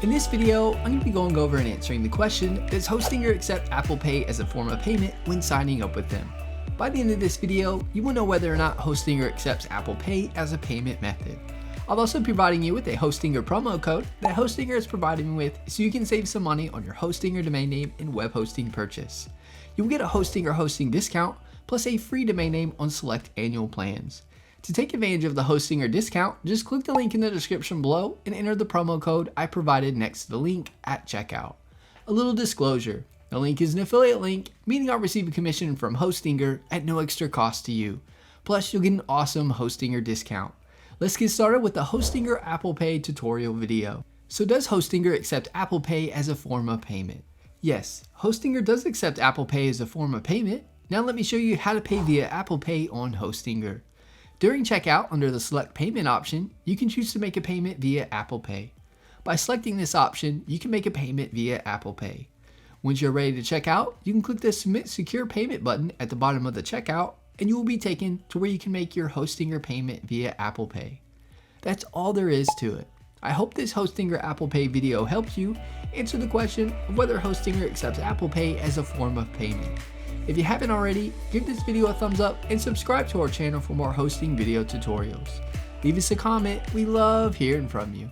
In this video, I'm going to be going over and answering the question, does Hostinger accept Apple Pay as a form of payment when signing up with them? By the end of this video, you will know whether or not Hostinger accepts Apple Pay as a payment method. I'll also be providing you with a Hostinger promo code that Hostinger is providing me with so you can save some money on your Hostinger domain name and web hosting purchase. You will get a Hostinger hosting discount plus a free domain name on select annual plans. To take advantage of the Hostinger discount, just click the link in the description below and enter the promo code I provided next to the link at checkout. A little disclosure, the link is an affiliate link, meaning I'll receive a commission from Hostinger at no extra cost to you. Plus, you'll get an awesome Hostinger discount. Let's get started with the Hostinger Apple Pay tutorial video. So does Hostinger accept Apple Pay as a form of payment? Yes, Hostinger does accept Apple Pay as a form of payment. Now let me show you how to pay via Apple Pay on Hostinger. During checkout, under the Select Payment option, you can choose to make a payment via Apple Pay. By selecting this option, you can make a payment via Apple Pay. Once you're ready to check out, you can click the Submit Secure Payment button at the bottom of the checkout, and you will be taken to where you can make your Hostinger payment via Apple Pay. That's all there is to it. I hope this Hostinger Apple Pay video helps you answer the question of whether Hostinger accepts Apple Pay as a form of payment. If you haven't already, give this video a thumbs up and subscribe to our channel for more hosting video tutorials. Leave us a comment, we love hearing from you.